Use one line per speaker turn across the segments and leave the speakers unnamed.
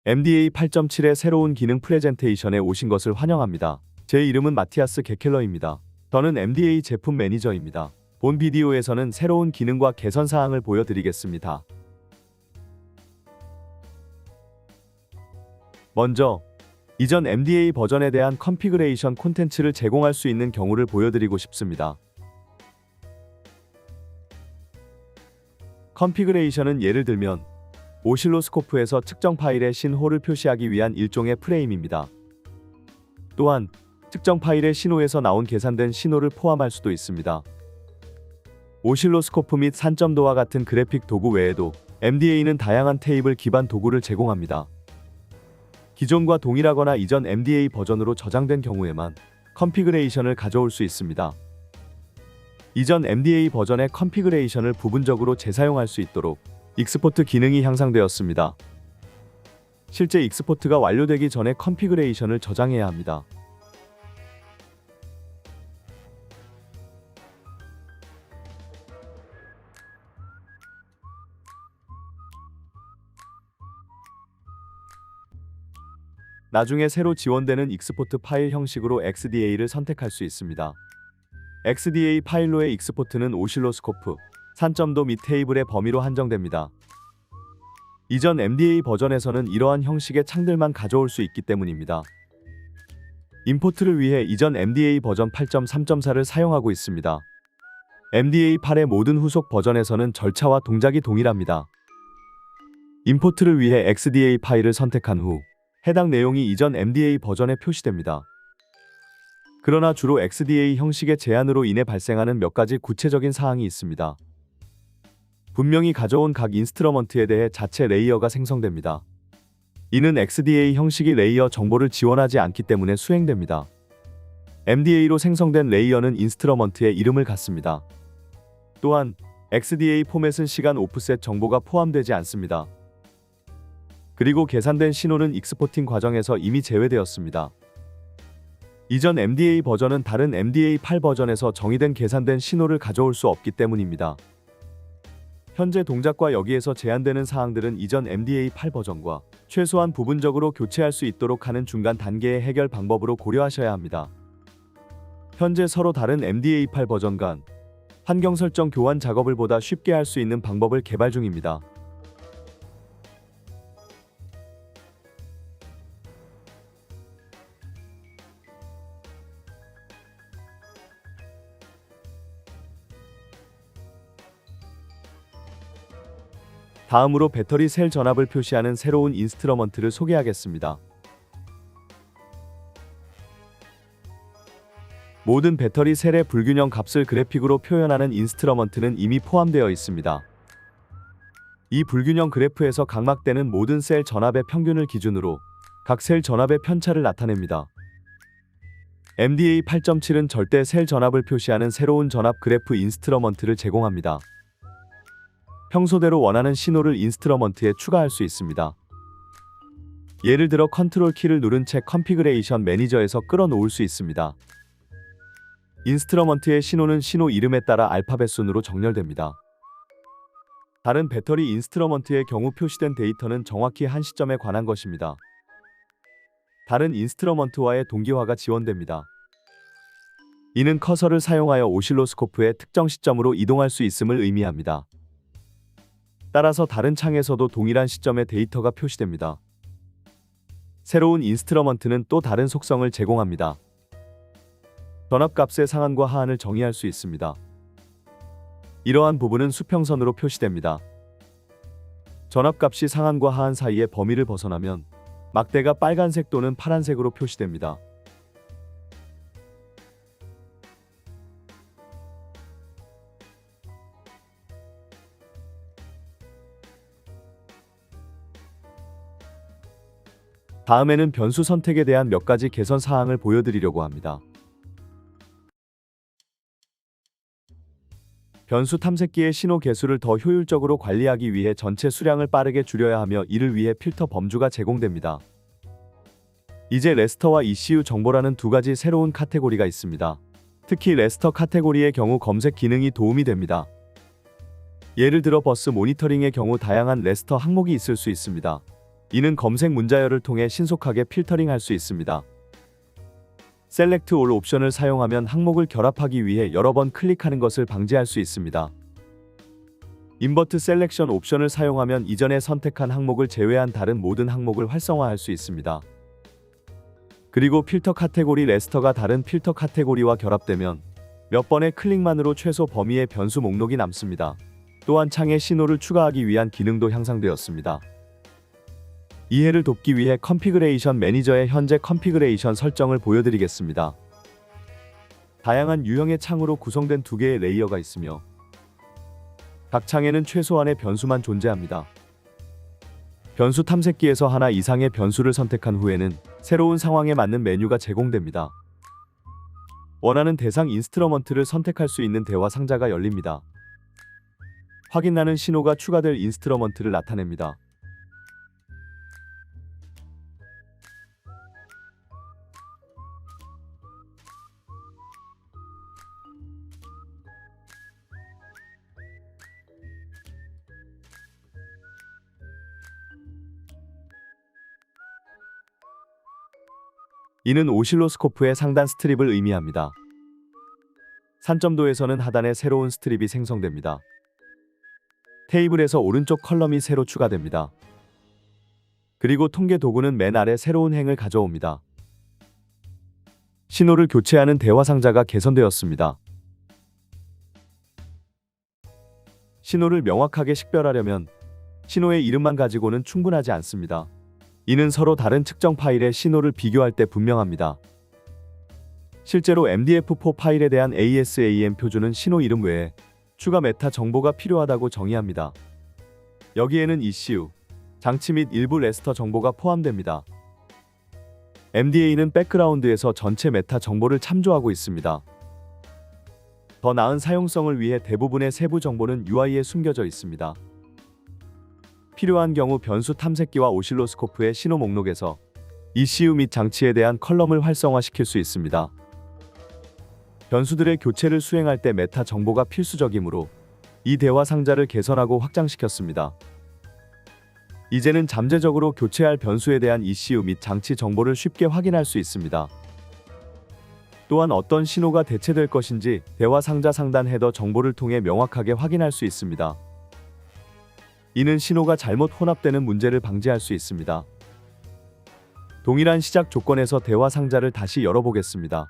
MDA 8.7의 새로운 기능 프레젠테이션에 오신 것을 환영합니다. 제 이름은 마티아스 게켈러입니다. 저는 MDA 제품 매니저입니다. 본 비디오에서는 새로운 기능과 개선 사항을 보여드리겠습니다. 먼저, 이전 MDA 버전에 대한 컨피그레이션 콘텐츠를 제공할 수 있는 경우를 보여드리고 싶습니다. 컨피그레이션은 예를 들면 오실로스코프에서 측정 파일의 신호를 표시하기 위한 일종의 프레임입니다. 또한 특정 파일의 신호에서 나온 계산된 신호를 포함할 수도 있습니다. 오실로스코프 및 산점도와 같은 그래픽 도구 외에도 MDA는 다양한 테이블 기반 도구를 제공합니다. 기존과 동일하거나 이전 MDA 버전으로 저장된 경우에만 컨피그레이션을 가져올 수 있습니다. 이전 MDA 버전의 컨피그레이션을 부분적으로 재사용할 수 있도록 익스포트 기능이 향상되었습니다. 실제 익스포트가 완료되기 전에 컨피그레이션을 저장해야 합니다. 나중에 새로 지원되는 익스포트 파일 형식으로 XDA를 선택할 수 있습니다. XDA 파일로의 익스포트는 오실로스코프, 산점도 및 테이블의 범위로 한정됩니다. 이전 MDA 버전에서는 이러한 형식의 창들만 가져올 수 있기 때문입니다. 임포트를 위해 이전 MDA 버전 8.3.4를 사용하고 있습니다. MDA 8의 모든 후속 버전에서는 절차와 동작이 동일합니다. 임포트를 위해 XDA 파일을 선택한 후 해당 내용이 이전 MDA 버전에 표시됩니다. 그러나 주로 XDA 형식의 제한으로 인해 발생하는 몇 가지 구체적인 사항이 있습니다. 분명히 가져온 각 인스트러먼트에 대해 자체 레이어가 생성됩니다. 이는 XDA 형식이 레이어 정보를 지원하지 않기 때문에 수행됩니다. MDA로 생성된 레이어는 인스트러먼트의 이름을 갖습니다. 또한 XDA 포맷은 시간 오프셋 정보가 포함되지 않습니다. 그리고 계산된 신호는 익스포팅 과정에서 이미 제외되었습니다. 이전 MDA 버전은 다른 MDA 8 버전에서 정의된 계산된 신호를 가져올 수 없기 때문입니다. 현재 동작과 여기에서 제한되는 사항들은 이전 MDA 8 버전과 최소한 부분적으로 교체할 수 있도록 하는 중간 단계의 해결 방법으로 고려하셔야 합니다. 현재 서로 다른 MDA 8 버전 간 환경 설정 교환 작업을 보다 쉽게 할 수 있는 방법을 개발 중입니다. 다음으로 배터리 셀 전압을 표시하는 새로운 인스트러먼트를 소개하겠습니다. 모든 배터리 셀의 불균형 값을 그래픽으로 표현하는 인스트러먼트는 이미 포함되어 있습니다. 이 불균형 그래프에서 각막되는 모든 셀 전압의 평균을 기준으로 각 셀 전압의 편차를 나타냅니다. MDA 8.7은 절대 셀 전압을 표시하는 새로운 전압 그래프 인스트러먼트를 제공합니다. 평소대로 원하는 신호를 인스트러먼트에 추가할 수 있습니다. 예를 들어 컨트롤 키를 누른 채 컨피그레이션 매니저에서 끌어놓을 수 있습니다. 인스트러먼트의 신호는 신호 이름에 따라 알파벳 순으로 정렬됩니다. 다른 배터리 인스트러먼트의 경우 표시된 데이터는 정확히 한 시점에 관한 것입니다. 다른 인스트러먼트와의 동기화가 지원됩니다. 이는 커서를 사용하여 오실로스코프의 특정 시점으로 이동할 수 있음을 의미합니다. 따라서 다른 창에서도 동일한 시점의 데이터가 표시됩니다. 새로운 인스트러먼트는 또 다른 속성을 제공합니다. 전압값의 상한과 하한을 정의할 수 있습니다. 이러한 부분은 수평선으로 표시됩니다. 전압값이 상한과 하한 사이의 범위를 벗어나면 막대가 빨간색 또는 파란색으로 표시됩니다. 다음에는 변수 선택에 대한 몇 가지 개선 사항을 보여드리려고 합니다. 변수 탐색기의 신호 개수를 더 효율적으로 관리하기 위해 전체 수량을 빠르게 줄여야 하며 이를 위해 필터 범주가 제공됩니다. 이제 레스터와 ECU 정보라는 두 가지 새로운 카테고리가 있습니다. 특히 레스터 카테고리의 경우 검색 기능이 도움이 됩니다. 예를 들어 버스 모니터링의 경우 다양한 레스터 항목이 있을 수 있습니다. 이는 검색 문자열을 통해 신속하게 필터링할 수 있습니다. Select All 옵션을 사용하면 항목을 결합하기 위해 여러 번 클릭하는 것을 방지할 수 있습니다. Invert Selection 옵션을 사용하면 이전에 선택한 항목을 제외한 다른 모든 항목을 활성화할 수 있습니다. 그리고 필터 카테고리 레스터가 다른 필터 카테고리와 결합되면 몇 번의 클릭만으로 최소 범위의 변수 목록이 남습니다. 또한 창에 신호를 추가하기 위한 기능도 향상되었습니다. 이해를 돕기 위해 컨피그레이션 매니저의 현재 컨피그레이션 설정을 보여드리겠습니다. 다양한 유형의 창으로 구성된 두 개의 레이어가 있으며 각 창에는 최소한의 변수만 존재합니다. 변수 탐색기에서 하나 이상의 변수를 선택한 후에는 새로운 상황에 맞는 메뉴가 제공됩니다. 원하는 대상 인스트루먼트를 선택할 수 있는 대화 상자가 열립니다. 확인하는 신호가 추가될 인스트루먼트를 나타냅니다. 이는 오실로스코프의 상단 스트립을 의미합니다. 산점도에서는 하단에 새로운 스트립이 생성됩니다. 테이블에서 오른쪽 컬럼이 새로 추가됩니다. 그리고 통계 도구는 맨 아래 새로운 행을 가져옵니다. 신호를 교체하는 대화 상자가 개선되었습니다. 신호를 명확하게 식별하려면 신호의 이름만 가지고는 충분하지 않습니다. 이는 서로 다른 측정 파일의 신호를 비교할 때 분명합니다. 실제로 MDF4 파일에 대한 ASAM 표준은 신호 이름 외에 추가 메타 정보가 필요하다고 정의합니다. 여기에는 ECU, 장치 및 일부 레스터 정보가 포함됩니다. MDA는 백그라운드에서 전체 메타 정보를 참조하고 있습니다. 더 나은 사용성을 위해 대부분의 세부 정보는 UI에 숨겨져 있습니다. 필요한 경우 변수 탐색기와 오실로스코프의 신호 목록에서 ECU 및 장치에 대한 컬럼을 활성화시킬 수 있습니다. 변수들의 교체를 수행할 때 메타 정보가 필수적이므로 이 대화 상자를 개선하고 확장시켰습니다. 이제는 잠재적으로 교체할 변수에 대한 ECU 및 장치 정보를 쉽게 확인할 수 있습니다. 또한 어떤 신호가 대체될 것인지 대화 상자 상단 헤더 정보를 통해 명확하게 확인할 수 있습니다. 이는 신호가 잘못 혼합되는 문제를 방지할 수 있습니다. 동일한 시작 조건에서 대화 상자를 다시 열어보겠습니다.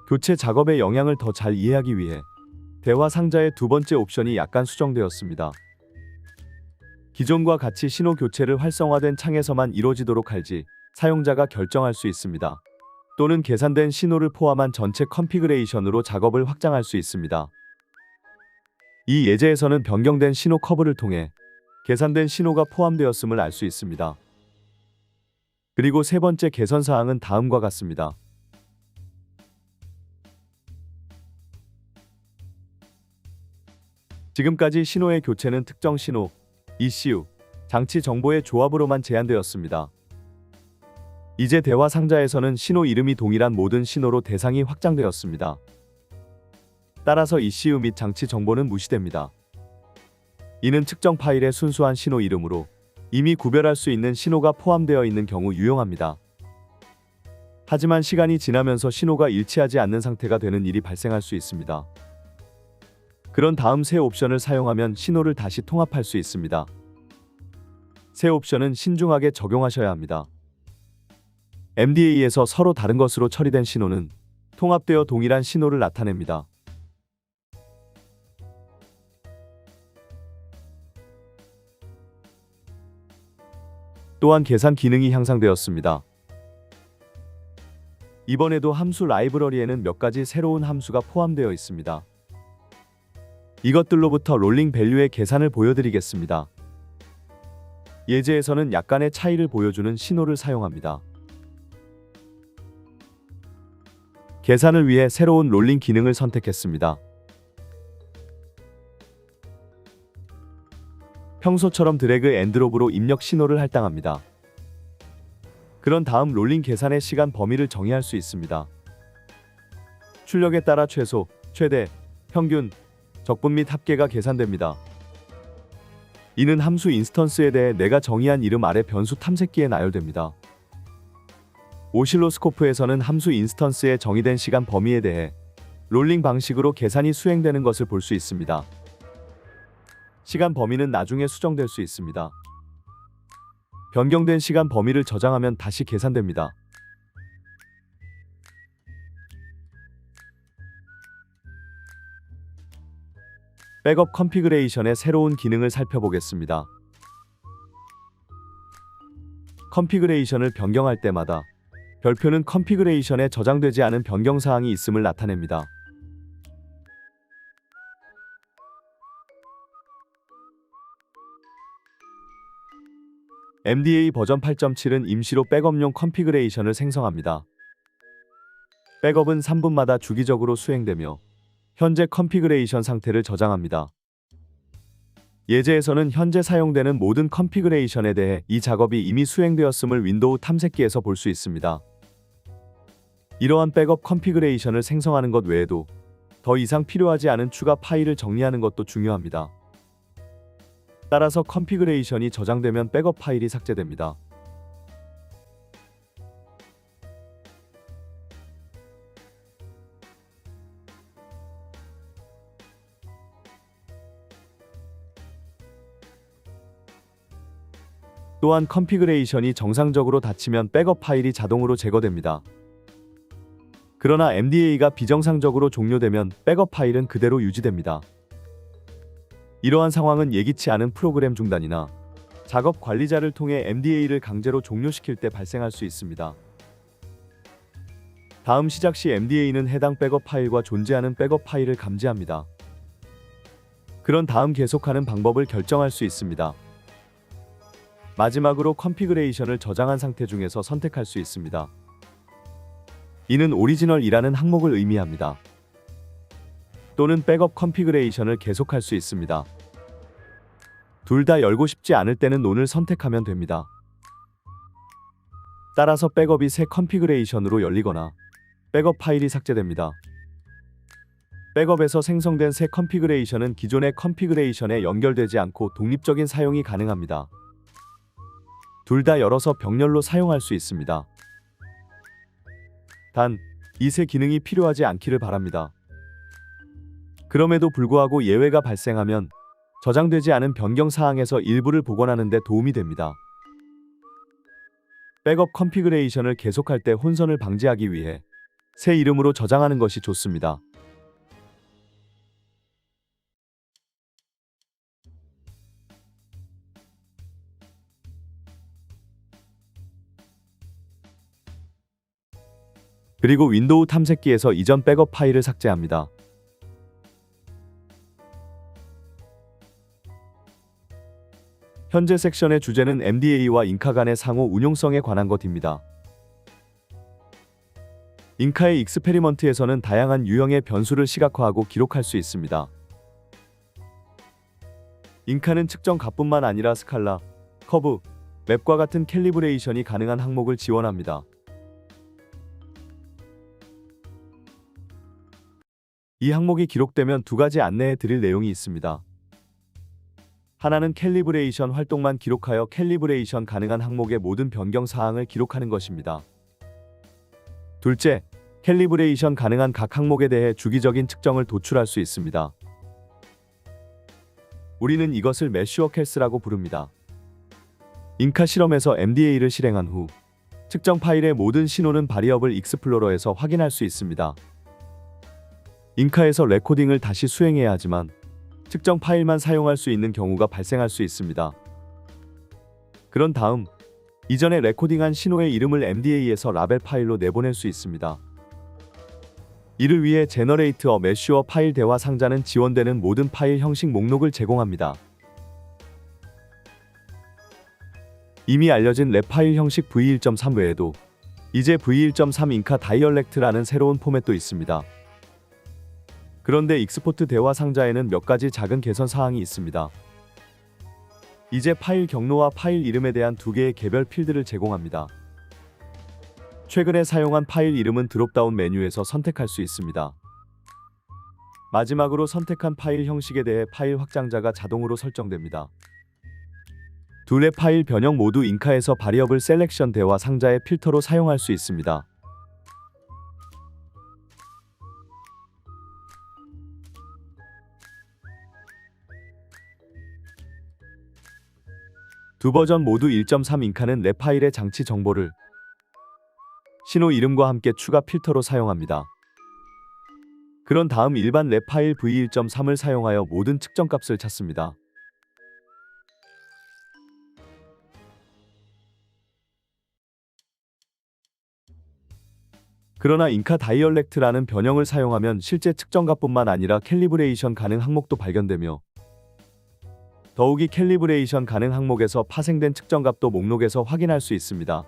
교체 작업의 영향을 더 잘 이해하기 위해 대화 상자의 두 번째 옵션이 약간 수정되었습니다. 기존과 같이 신호 교체를 활성화된 창에서만 이루어지도록 할지 사용자가 결정할 수 있습니다. 또는 계산된 신호를 포함한 전체 컨피그레이션으로 작업을 확장할 수 있습니다. 이 예제에서는 변경된 신호 커브를 통해 계산된 신호가 포함되었음을 알 수 있습니다. 그리고 세 번째 개선 사항은 다음과 같습니다. 지금까지 신호의 교체는 특정 신호, ECU, 장치 정보의 조합으로만 제한되었습니다. 이제 대화 상자에서는 신호 이름이 동일한 모든 신호로 대상이 확장되었습니다. 따라서 ECU 및 장치 정보는 무시됩니다. 이는 측정 파일의 순수한 신호 이름으로 이미 구별할 수 있는 신호가 포함되어 있는 경우 유용합니다. 하지만 시간이 지나면서 신호가 일치하지 않는 상태가 되는 일이 발생할 수 있습니다. 그런 다음 새 옵션을 사용하면 신호를 다시 통합할 수 있습니다. 새 옵션은 신중하게 적용하셔야 합니다. MDA에서 서로 다른 것으로 처리된 신호는 통합되어 동일한 신호를 나타냅니다. 또한 계산 기능이 향상되었습니다. 이번에도 함수 라이브러리에는 몇 가지 새로운 함수가 포함되어 있습니다. 이것들로부터 롤링 밸류의 계산을 보여드리겠습니다. 예제에서는 약간의 차이를 보여주는 신호를 사용합니다. 계산을 위해 새로운 롤링 기능을 선택했습니다. 평소처럼 드래그 앤 드롭으로 입력 신호를 할당합니다. 그런 다음 롤링 계산의 시간 범위를 정의할 수 있습니다. 출력에 따라 최소, 최대, 평균, 적분 및 합계가 계산됩니다. 이는 함수 인스턴스에 대해 내가 정의한 이름 아래 변수 탐색기에 나열됩니다. 오실로스코프에서는 함수 인스턴스에 정의된 시간 범위에 대해 롤링 방식으로 계산이 수행되는 것을 볼 수 있습니다. 시간 범위는 나중에 수정될 수 있습니다. 변경된 시간 범위를 저장하면 다시 계산됩니다. 백업 컨피그레이션의 새로운 기능을 살펴보겠습니다. 컨피그레이션을 변경할 때마다 별표는 컨피그레이션에 저장되지 않은 변경사항이 있음을 나타냅니다. MDA 버전 8.7은 임시로 백업용 컨피그레이션을 생성합니다. 백업은 3분마다 주기적으로 수행되며 현재 컨피그레이션 상태를 저장합니다. 예제에서는 현재 사용되는 모든 컨피그레이션에 대해 이 작업이 이미 수행되었음을 윈도우 탐색기에서 볼 수 있습니다. 이러한 백업 컨피그레이션을 생성하는 것 외에도 더 이상 필요하지 않은 추가 파일을 정리하는 것도 중요합니다. 따라서 컨피그레이션이 저장되면 백업 파일이 삭제됩니다. 또한 컨피그레이션이 정상적으로 닫히면 백업 파일이 자동으로 제거됩니다. 그러나 MDA가 비정상적으로 종료되면 백업 파일은 그대로 유지됩니다. 이러한 상황은 예기치 않은 프로그램 중단이나 작업 관리자를 통해 MDA를 강제로 종료시킬 때 발생할 수 있습니다. 다음 시작 시 MDA는 해당 백업 파일과 존재하는 백업 파일을 감지합니다. 그런 다음 계속하는 방법을 결정할 수 있습니다. 마지막으로 컨피그레이션을 저장한 상태 중에서 선택할 수 있습니다. 이는 오리지널이라는 항목을 의미합니다. 또는 백업 컨피그레이션을 계속할 수 있습니다. 둘 다 열고 싶지 않을 때는 논을 선택하면 됩니다. 따라서 백업이 새 컨피그레이션으로 열리거나 백업 파일이 삭제됩니다. 백업에서 생성된 새 컨피그레이션은 기존의 컨피그레이션에 연결되지 않고 독립적인 사용이 가능합니다. 둘 다 열어서 병렬로 사용할 수 있습니다. 단, 이 새 기능이 필요하지 않기를 바랍니다. 그럼에도 불구하고 예외가 발생하면 저장되지 않은 변경 사항에서 일부를 복원하는 데 도움이 됩니다. 백업 컨피그레이션을 계속할 때 혼선을 방지하기 위해 새 이름으로 저장하는 것이 좋습니다. 그리고 윈도우 탐색기에서 이전 백업 파일을 삭제합니다. 현재 섹션의 주제는 MDA와 인카 간의 상호 운용성에 관한 것입니다. 인카의 익스페리먼트에서는 다양한 유형의 변수를 시각화하고 기록할 수 있습니다. 인카는 측정 값뿐만 아니라 스칼라, 커브, 맵과 같은 캘리브레이션이 가능한 항목을 지원합니다. 이 항목이 기록되면 두 가지 안내해 드릴 내용이 있습니다. 하나는 캘리브레이션 활동만 기록하여 캘리브레이션 가능한 항목의 모든 변경 사항을 기록하는 것입니다. 둘째, 캘리브레이션 가능한 각 항목에 대해 주기적인 측정을 도출할 수 있습니다. 우리는 이것을 매슈어캐스라고 부릅니다. 인카 실험에서 MDA를 실행한 후 측정 파일의 모든 신호는 바리어블 익스플로러에서 확인할 수 있습니다. 인카에서 레코딩을 다시 수행해야 하지만 측정 파일만 사용할 수 있는 경우가 발생할 수 있습니다. 그런 다음 이전에 레코딩한 신호의 이름을 MDA에서 라벨 파일로 내보낼 수 있습니다. 이를 위해 제너레이트 어 매슈어 파일 대화 상자는 지원되는 모든 파일 형식 목록을 제공합니다. 이미 알려진 랩 파일 형식 V1.3 외에도 이제 V1.3 인카 다이얼렉트라는 새로운 포맷도 있습니다. 그런데 익스포트 대화 상자에는 몇 가지 작은 개선 사항이 있습니다. 이제 파일 경로와 파일 이름에 대한 두 개의 개별 필드를 제공합니다. 최근에 사용한 파일 이름은 드롭다운 메뉴에서 선택할 수 있습니다. 마지막으로 선택한 파일 형식에 대해 파일 확장자가 자동으로 설정됩니다. 둘의 파일 변형 모두 인카에서 바리어블 셀렉션 대화 상자의 필터로 사용할 수 있습니다. 두 버전 모두 1.3 인카는 랩 파일의 장치 정보를 신호 이름과 함께 추가 필터로 사용합니다. 그런 다음 일반 랩 파일 v1.3을 사용하여 모든 측정값을 찾습니다. 그러나 인카 다이얼렉트라는 변형을 사용하면 실제 측정값뿐만 아니라 캘리브레이션 가능 항목도 발견되며 더욱이 캘리브레이션 가능 항목에서 파생된 측정값도 목록에서 확인할 수 있습니다.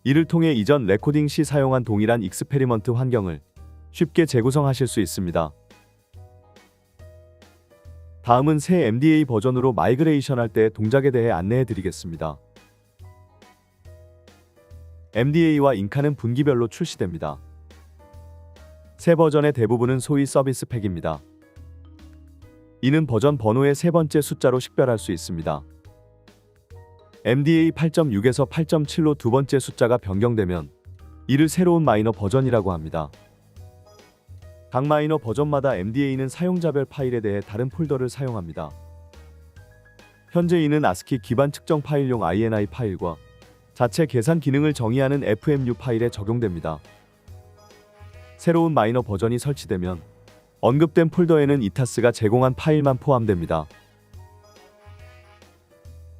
이를 통해 이전 레코딩 시 사용한 동일한 익스페리먼트 환경을 쉽게 재구성하실 수 있습니다. 다음은 새 MDA 버전으로 마이그레이션 할 때의 동작에 대해 안내해 드리겠습니다. MDA와 인카는 분기별로 출시됩니다. 새 버전의 대부분은 소위 서비스 팩입니다. 이는 버전 번호의 세 번째 숫자로 식별할 수 있습니다. MDA 8.6에서 8.7로 두 번째 숫자가 변경되면 이를 새로운 마이너 버전이라고 합니다. 각 마이너 버전마다 MDA는 사용자별 파일에 대해 다른 폴더를 사용합니다. 현재 이는 ASCII 기반 측정 파일용 INI 파일과 자체 계산 기능을 정의하는 FMU 파일에 적용됩니다. 새로운 마이너 버전이 설치되면 언급된 폴더에는 이타스가 제공한 파일만 포함됩니다.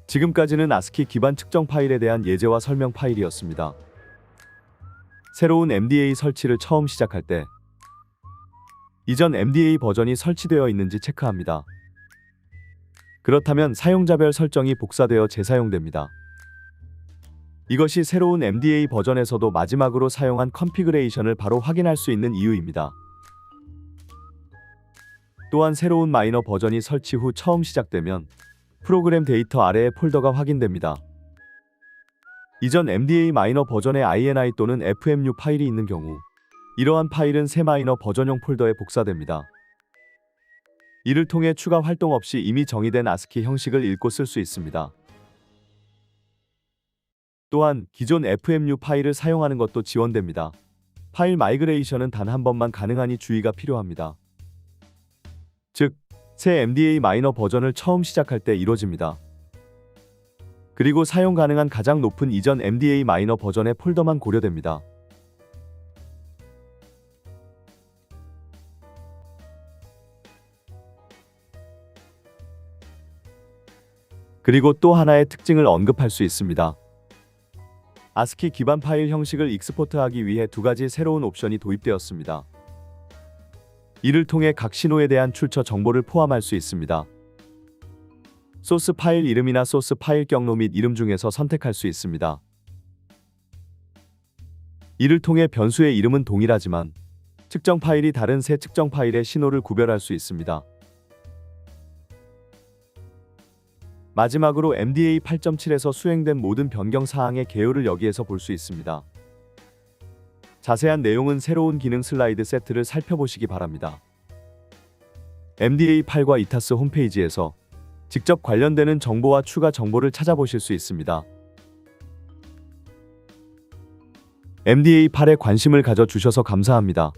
지금까지는 ASCII 기반 측정 파일에 대한 예제와 설명 파일이었습니다. 새로운 MDA 설치를 처음 시작할 때 이전 MDA 버전이 설치되어 있는지 체크합니다. 그렇다면 사용자별 설정이 복사되어 재사용됩니다. 이것이 새로운 MDA 버전에서도 마지막으로 사용한 컨피그레이션을 바로 확인할 수 있는 이유입니다. 또한 새로운 마이너 버전이 설치 후 처음 시작되면 프로그램 데이터 아래의 폴더가 확인됩니다. 이전 MDA 마이너 버전의 INI 또는 FMU 파일이 있는 경우 이러한 파일은 새 마이너 버전용 폴더에 복사됩니다. 이를 통해 추가 활동 없이 이미 정의된 ASCII 형식을 읽고 쓸 수 있습니다. 또한 기존 FMU 파일을 사용하는 것도 지원됩니다. 파일 마이그레이션은 단 한 번만 가능하니 주의가 필요합니다. 즉, 새 MDA 마이너 버전을 처음 시작할 때 이루어집니다. 그리고 사용 가능한 가장 높은 이전 MDA 마이너 버전의 폴더만 고려됩니다. 그리고 또 하나의 특징을 언급할 수 있습니다. ASCII 기반 파일 형식을 익스포트하기 위해 두 가지 새로운 옵션이 도입되었습니다. 이를 통해 각 신호에 대한 출처 정보를 포함할 수 있습니다. 소스 파일 이름이나 소스 파일 경로 및 이름 중에서 선택할 수 있습니다. 이를 통해 변수의 이름은 동일하지만 측정 파일이 다른 새 측정 파일의 신호를 구별할 수 있습니다. 마지막으로 MDA 8.7에서 수행된 모든 변경 사항의 개요를 여기에서 볼 수 있습니다. 자세한 내용은 새로운 기능 슬라이드 세트를 살펴보시기 바랍니다. MDA 8과 이타스 홈페이지에서 직접 관련되는 정보와 추가 정보를 찾아보실 수 있습니다. MDA 8에 관심을 가져주셔서 감사합니다.